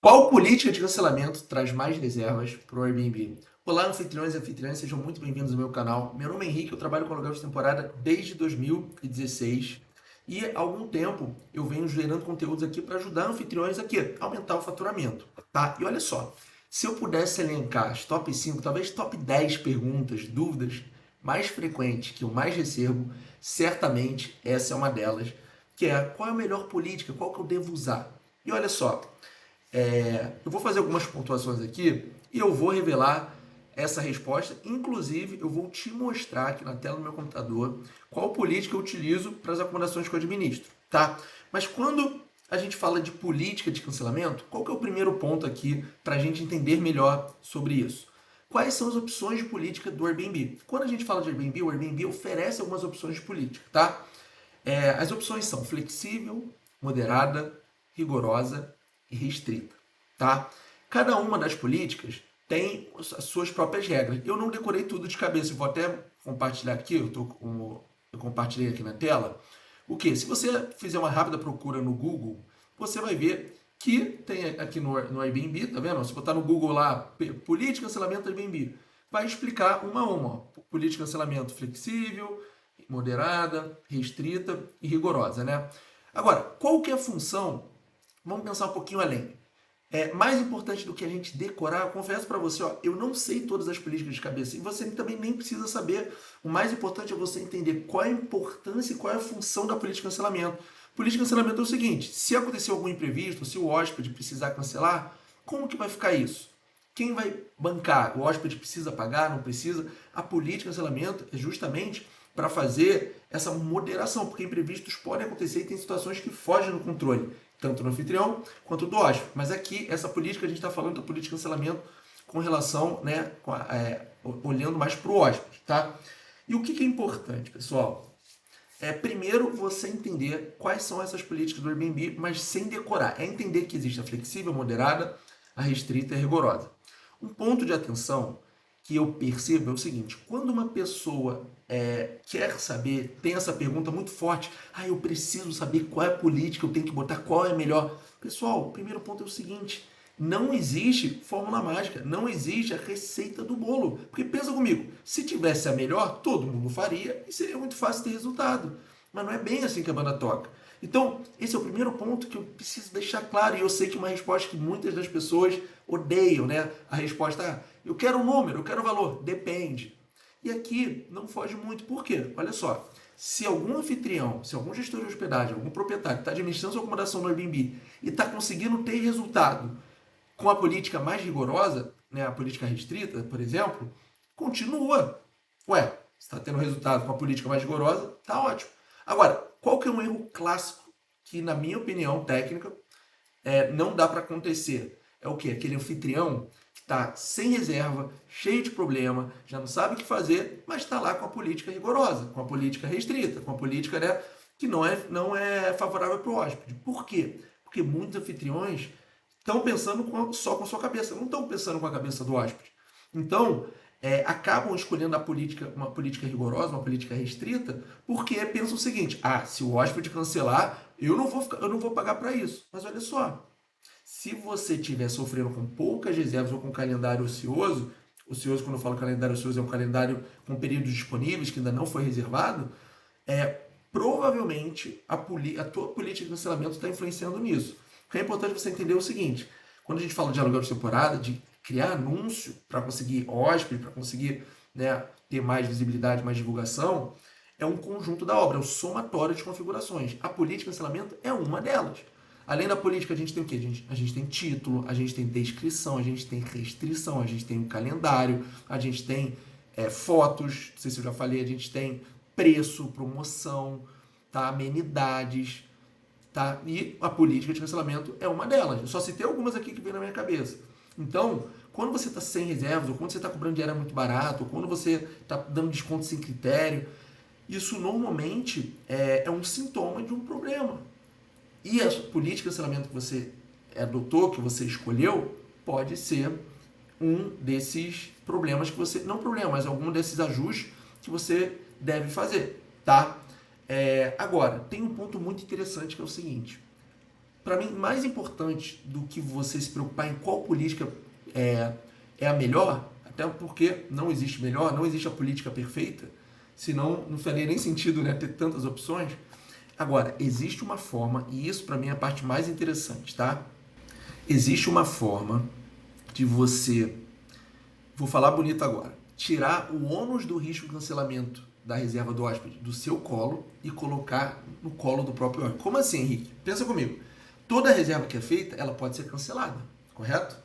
Qual política de cancelamento traz mais reservas para o Airbnb? Olá, anfitriões e anfitriãs, sejam muito bem-vindos ao meu canal. Meu nome é Henrique, eu trabalho com aluguel de temporada desde 2016 e há algum tempo eu venho gerando conteúdos aqui para ajudar anfitriões aqui a aumentar o faturamento, tá? E olha só, se eu pudesse elencar as top 5, talvez top 10 perguntas, dúvidas mais frequentes que eu mais recebo, certamente essa é uma delas, que é qual é a melhor política, qual que eu devo usar? E olha só, eu vou fazer algumas pontuações aqui e eu vou revelar essa resposta. Inclusive, eu vou te mostrar aqui na tela do meu computador qual política eu utilizo para as acomodações que eu administro, tá? Mas quando a gente fala de política de cancelamento, qual que é o primeiro ponto aqui para a gente entender melhor sobre isso? Quais são as opções de política do Airbnb? Quando a gente fala de Airbnb, o Airbnb oferece algumas opções de política, tá? As opções são flexível, moderada, rigorosa e restrita, tá? Cada uma das políticas tem as suas próprias regras. Eu não decorei tudo de cabeça, eu vou até compartilhar aqui, eu compartilhei aqui na tela. O que? Se você fizer uma rápida procura no Google, você vai ver que tem aqui no Airbnb, tá vendo? Se botar no Google lá, política de cancelamento do Airbnb, vai explicar uma a uma. Ó. Política de cancelamento flexível, moderada, restrita e rigorosa, né? Agora, qual que é a função? Vamos pensar um pouquinho além. Mais importante do que a gente decorar, eu confesso para você, ó, eu não sei todas as políticas de cabeça e você também nem precisa saber. O mais importante é você entender qual é a importância e qual é a função da política de cancelamento. Política de cancelamento é o seguinte: se acontecer algum imprevisto, se o hóspede precisar cancelar, como que vai ficar isso? Quem vai bancar? O hóspede precisa pagar, não precisa? A política de cancelamento é justamente para fazer essa moderação, porque imprevistos podem acontecer e tem situações que fogem do controle, tanto do anfitrião quanto do hóspede. Mas aqui, essa política, a gente está falando da política de cancelamento com relação, né, olhando mais para o hóspede, tá? E o que é importante, pessoal? Primeiro, você entender quais são essas políticas do Airbnb, mas sem decorar. É entender que existe a flexível, a moderada, a restrita e a rigorosa. Um ponto de atenção que eu percebo é o seguinte: quando uma pessoa quer saber, tem essa pergunta muito forte, eu preciso saber qual é a política, eu tenho que botar qual é a melhor. Pessoal, o primeiro ponto é o seguinte: não existe fórmula mágica, não existe a receita do bolo. Porque pensa comigo, se tivesse a melhor, todo mundo faria e seria muito fácil ter resultado. Mas não é bem assim que a banda toca. Então, esse é o primeiro ponto que eu preciso deixar claro. E eu sei que é uma resposta que muitas das pessoas odeiam, né? A resposta eu quero um número, eu quero um valor. Depende. E aqui não foge muito. Por quê? Olha só. Se algum anfitrião, se algum gestor de hospedagem, algum proprietário está administrando sua acomodação no Airbnb e está conseguindo ter resultado com a política mais rigorosa, né, a política restrita, por exemplo, continua. Ué, está tendo resultado com a política mais rigorosa, tá ótimo. Agora, qual que é um erro clássico que, na minha opinião técnica, não dá para acontecer? É o que? Aquele anfitrião que está sem reserva, cheio de problema, já não sabe o que fazer, mas está lá com a política rigorosa, com a política restrita, com a política, né, que não é favorável para o hóspede. Por quê? Porque muitos anfitriões estão pensando só com a sua cabeça, não estão pensando com a cabeça do hóspede. Então, acabam escolhendo uma política rigorosa, uma política restrita, porque pensam o seguinte: se o hóspede cancelar, eu não vou pagar para isso. Mas olha só, se você estiver sofrendo com poucas reservas ou com calendário ocioso, quando eu falo calendário ocioso, é um calendário com períodos disponíveis que ainda não foi reservado, provavelmente a tua política de cancelamento está influenciando nisso. O que é importante você entender o seguinte: quando a gente fala de aluguel de temporada, de criar anúncio para conseguir hóspede, para conseguir, né, ter mais visibilidade, mais divulgação, é um conjunto da obra, é um somatório de configurações. A política de cancelamento é uma delas. Além da política, a gente tem o quê? A gente tem título, a gente tem descrição, a gente tem restrição, a gente tem um calendário, a gente tem fotos, não sei se eu já falei, a gente tem preço, promoção, tá? Amenidades, tá? E a política de cancelamento é uma delas. Eu só citei algumas aqui que vem na minha cabeça. Então, quando você está sem reservas, ou quando você está cobrando diária muito barato, ou quando você está dando desconto sem critério, isso normalmente é um sintoma de um problema. E a política de cancelamento que você adotou, que você escolheu, pode ser um desses problemas que você. Não problema, mas algum desses ajustes que você deve fazer, tá? Agora, tem um ponto muito interessante que é o seguinte: para mim, mais importante do que você se preocupar em qual política é, é a melhor, até porque não existe melhor, não existe a política perfeita, senão não faria nem sentido, né, ter tantas opções. Agora, existe uma forma, e isso para mim é a parte mais interessante, tá? Existe uma forma de você, vou falar bonito agora, tirar o ônus do risco de cancelamento da reserva do hóspede do seu colo e colocar no colo do próprio hóspede. Como assim, Henrique? Pensa comigo. Toda reserva que é feita, ela pode ser cancelada, correto?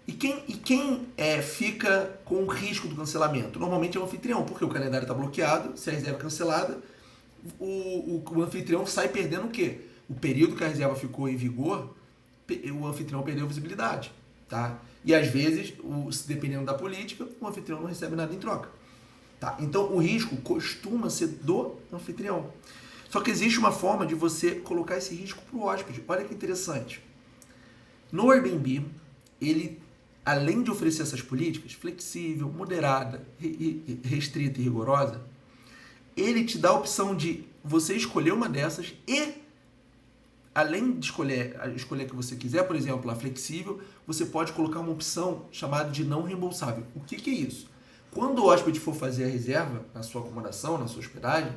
E quem fica com o risco do cancelamento? Normalmente é o anfitrião, porque o calendário está bloqueado, se a reserva é cancelada, o anfitrião sai perdendo o quê? O período que a reserva ficou em vigor, o anfitrião perdeu visibilidade. Tá? E às vezes, dependendo da política, o anfitrião não recebe nada em troca. Tá? Então o risco costuma ser do anfitrião. Só que existe uma forma de você colocar esse risco para o hóspede. Olha que interessante. No Airbnb, ele, além de oferecer essas políticas, flexível, moderada, restrita e rigorosa, ele te dá a opção de você escolher uma dessas e, além de escolher a que você quiser, por exemplo, a flexível, você pode colocar uma opção chamada de não reembolsável. O que é isso? Quando o hóspede for fazer a reserva na sua acomodação, na sua hospedagem,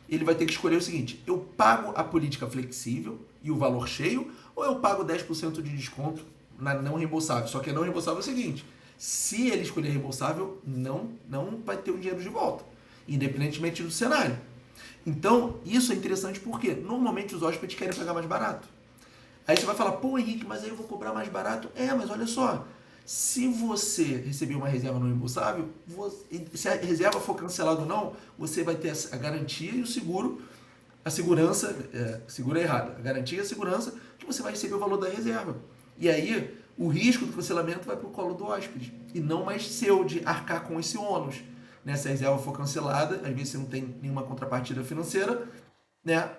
ele vai ter que escolher o seguinte: eu pago a política flexível e o valor cheio, ou eu pago 10% de desconto na não reembolsável? Só que a não reembolsável é o seguinte: se ele escolher reembolsável, não vai ter o dinheiro de volta, independentemente do cenário. Então, isso é interessante porque normalmente os hóspedes querem pagar mais barato. Aí você vai falar, pô, Henrique, mas aí eu vou cobrar mais barato? Mas olha só, se você receber uma reserva não reembolsável, se a reserva for cancelada ou não, você vai ter a garantia e o seguro, a segurança, seguro é errado, a garantia e a segurança que você vai receber o valor da reserva. E aí, o risco do cancelamento vai para o colo do hóspede, e não mais seu de arcar com esse ônus. Né? Se a reserva for cancelada, às vezes você não tem nenhuma contrapartida financeira, né?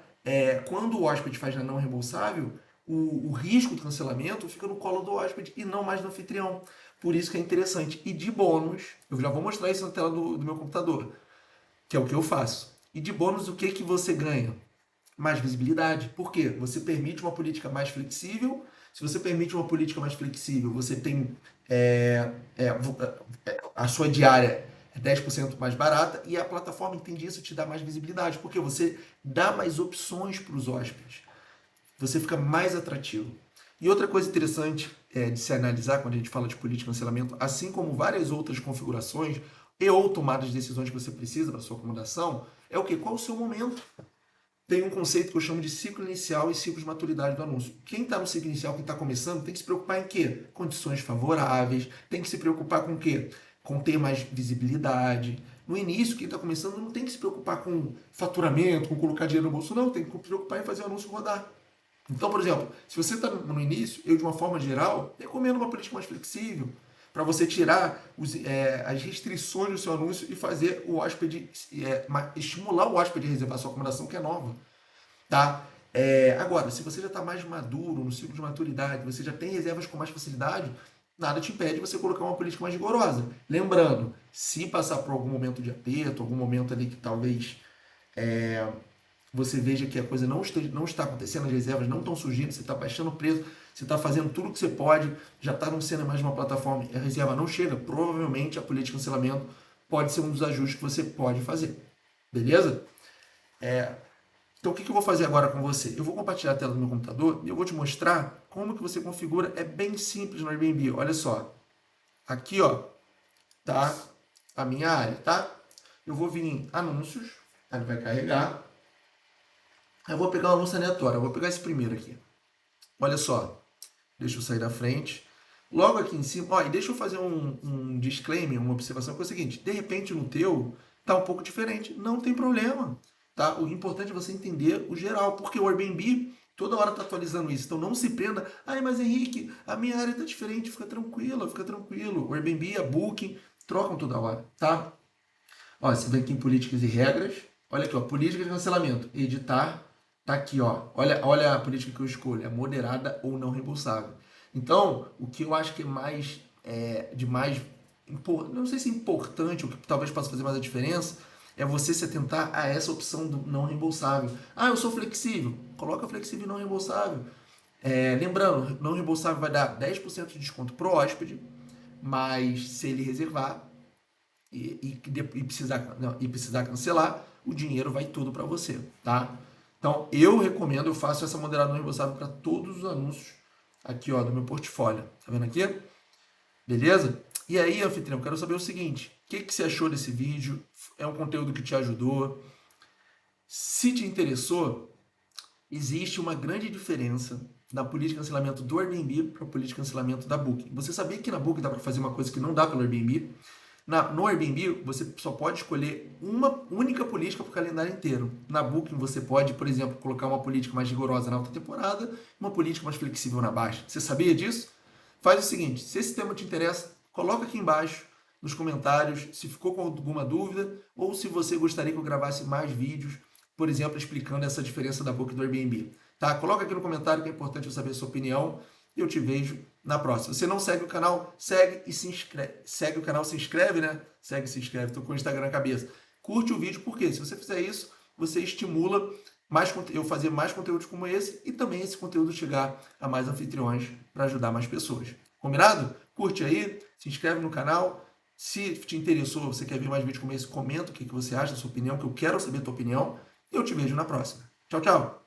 Quando o hóspede faz a não reembolsável, o risco do cancelamento fica no colo do hóspede e não mais no anfitrião. Por isso que é interessante. E de bônus, eu já vou mostrar isso na tela do meu computador, que é o que eu faço. E de bônus, o que você ganha? Mais visibilidade. Por quê? Você permite uma política mais flexível. Se você permite uma política mais flexível, você tem a sua diária é 10% mais barata e a plataforma entende isso e te dá mais visibilidade, porque você dá mais opções para os hóspedes. Você fica mais atrativo. E outra coisa interessante de se analisar quando a gente fala de política de cancelamento, assim como várias outras configurações e ou tomadas de decisões que você precisa para sua acomodação, é o que? Qual o seu momento? Tem um conceito que eu chamo de ciclo inicial e ciclo de maturidade do anúncio. Quem está no ciclo inicial, quem está começando, tem que se preocupar em quê? Condições favoráveis, tem que se preocupar com o quê? Com ter mais visibilidade. No início, quem está começando não tem que se preocupar com faturamento, com colocar dinheiro no bolso, não. Tem que se preocupar em fazer o anúncio rodar. Então, por exemplo, se você está no início, eu de uma forma geral, recomendo uma política mais flexível, para você tirar as restrições do seu anúncio e fazer o hóspede, estimular o hóspede a reservar a sua acomodação que é nova. Tá? Agora, se você já está mais maduro, no ciclo de maturidade, você já tem reservas com mais facilidade, nada te impede de você colocar uma política mais rigorosa. Lembrando, se passar por algum momento de aperto, algum momento ali que talvez você veja que a coisa não está acontecendo, as reservas não estão surgindo, você está baixando o preço, você está fazendo tudo o que você pode, já está não sendo mais uma plataforma, a reserva não chega, provavelmente a política de cancelamento pode ser um dos ajustes que você pode fazer. Beleza? Então o que eu vou fazer agora com você? Eu vou compartilhar a tela do meu computador e eu vou te mostrar como que você configura. É bem simples no Airbnb. Olha só. Aqui, ó, tá a minha área, tá? Eu vou vir em anúncios, ele vai carregar. Eu vou pegar um anúncio aleatório, eu vou pegar esse primeiro aqui. Olha só, deixa eu sair da frente. Logo aqui em cima, ó, e deixa eu fazer um disclaimer, uma observação, que é o seguinte: de repente no teu tá um pouco diferente, não tem problema, tá? O importante é você entender o geral, porque o Airbnb toda hora tá atualizando isso, então não se prenda. Mas Henrique, a minha área tá diferente, fica tranquilo, fica tranquilo. O Airbnb, a Booking, trocam toda hora, tá? Ó, você vem aqui em políticas e regras, olha aqui, ó, política de cancelamento, editar. Tá aqui, ó. Olha a política que eu escolho. É moderada ou não reembolsável. Então, o que eu acho que é mais não sei se é importante, o que talvez possa fazer mais a diferença, é você se atentar a essa opção do não reembolsável. Eu sou flexível. Coloca flexível e não reembolsável. Lembrando, não reembolsável vai dar 10% de desconto pro hóspede, mas se ele reservar e precisar cancelar, o dinheiro vai tudo para você, tá? Então, eu recomendo, eu faço essa moderada não reembolsável para todos os anúncios aqui, ó, do meu portfólio. Tá vendo aqui? Beleza? E aí, anfitrião, eu quero saber o seguinte: o que você achou desse vídeo? É um conteúdo que te ajudou? Se te interessou, existe uma grande diferença na política de cancelamento do Airbnb para a política de cancelamento da Booking. Você sabia que na Booking dá para fazer uma coisa que não dá pelo Airbnb? No Airbnb, você só pode escolher uma única política para o calendário inteiro. Na Booking, você pode, por exemplo, colocar uma política mais rigorosa na alta temporada e uma política mais flexível na baixa. Você sabia disso? Faz o seguinte, se esse tema te interessa, coloca aqui embaixo nos comentários se ficou com alguma dúvida ou se você gostaria que eu gravasse mais vídeos, por exemplo, explicando essa diferença da Booking e do Airbnb. Tá? Coloca aqui no comentário que é importante eu saber a sua opinião e eu te vejo na próxima. Se você não segue o canal, segue e se inscreve. Segue o canal, se inscreve, né? Segue e se inscreve. Tô com o Instagram na cabeça. Curte o vídeo, porque se você fizer isso, você estimula eu fazer mais conteúdos como esse e também esse conteúdo chegar a mais anfitriões para ajudar mais pessoas. Combinado? Curte aí, se inscreve no canal. Se te interessou, você quer ver mais vídeos como esse, comenta o que você acha, a sua opinião, que eu quero saber a tua opinião. E eu te vejo na próxima. Tchau, tchau!